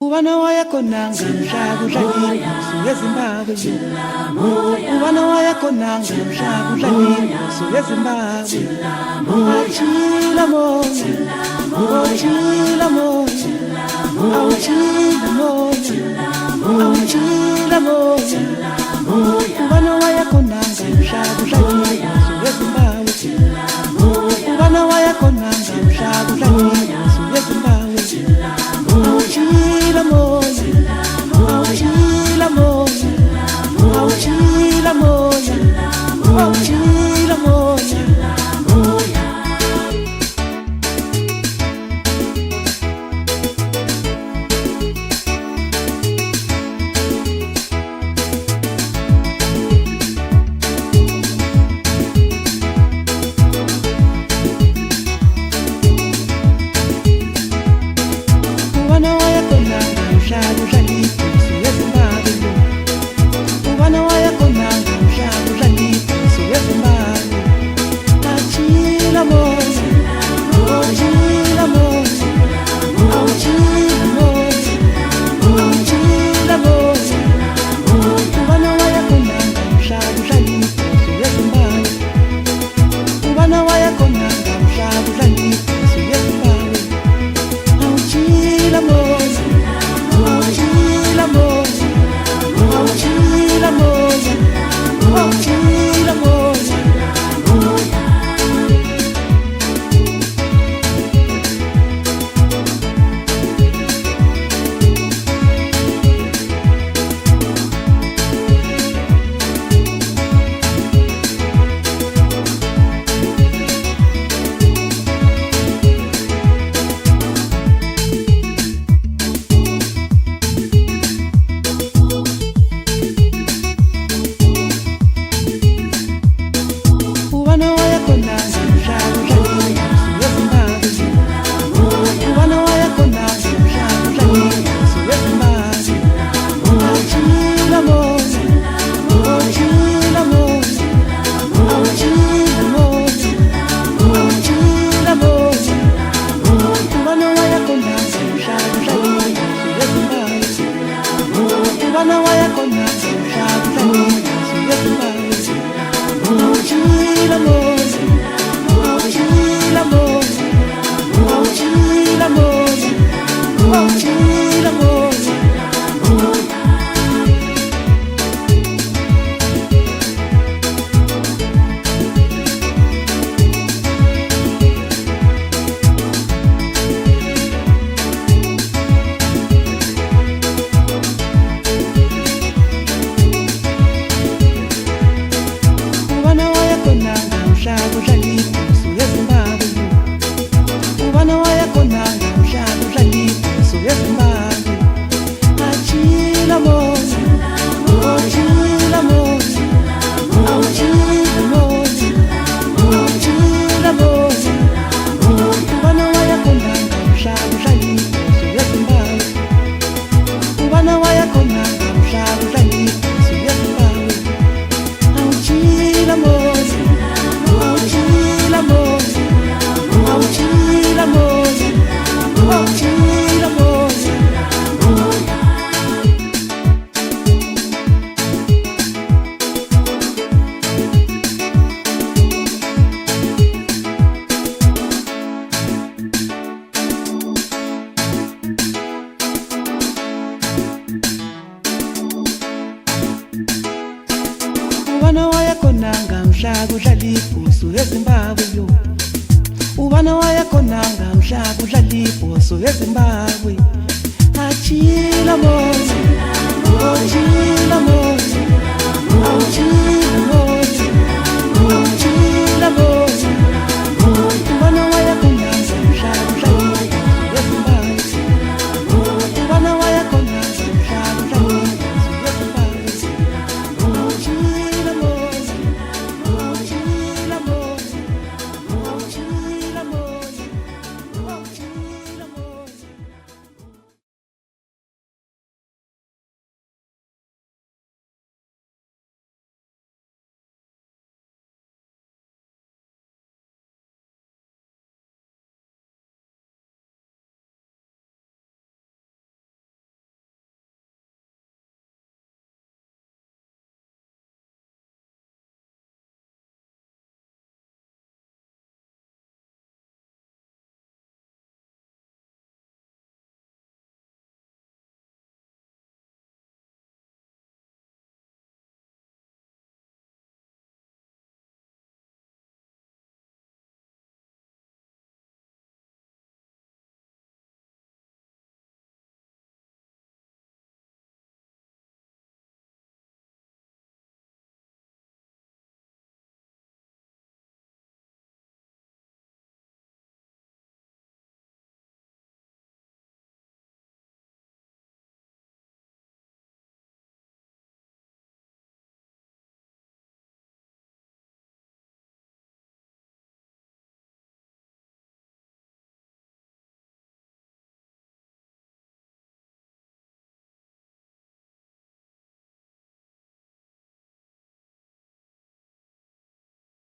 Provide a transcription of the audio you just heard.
Ubana wayakhonanga mhla kudlala yeZimbabwe. Ubana wayakhonanga mhla kudlala yeZimbabwe. Awuchila moya, awuchila moya, awuchila moya, awuchila moya. Ubana wayakhonanga mhla kudlala yeZimbabwe. Ubana wayakhonanga mhla kudlala yeZimbabwe. Awuchila moya, awuchila moya, awuchila moya, awuchila moya. Ubana wayakhonanga mhla kudlala yeZimbabwe. Ubana wayakhonanga mhla kudlala yeZimbabwe. Awuchila moya, awuchila moya, awuchila moya, awuchila moya. Ubana wayakhonanga mhla kudlala yeZimbabwe. Ubana wayakhonanga mhla kudlala yeZimbabwe. Awuchila moya, awuchila moya, awuchila moya, awuchila moya. Ubana wayakhonanga mhla kudlala yeZimbabwe. Ubana wayakhonanga mhla kudlala yeZimbabwe. Awuchila moya, awuchila moya, awuchila moya, awuchila moya. Ubana wayakhonanga mhla kudlala yeZimbabwe. Ubana wayakhonanga mhla kudlala yeZimbabwe. Awuchila moya, awuchila moya, awuchila moya, awuchila moya. Ubana wayakhonanga mhla kudlala yeZimbabwe. Ubana wayakhonanga mhla kudlala yeZimbabwe. Awuchila moya, awuchila moya, awuchila moya, awuchila moya. Ubana wayakhonanga mhla kudlala yeZimbabwe. Ubana wayakhonanga mhla kudlala yeZimbabwe. Awuchila moya, awuchila moya, awuchila moya, awuchila moya. Ubana wayakhonanga mhla kudlala yeZimbabwe yo. Ubana wayakhonanga mhla kudlala yeZimbabwe.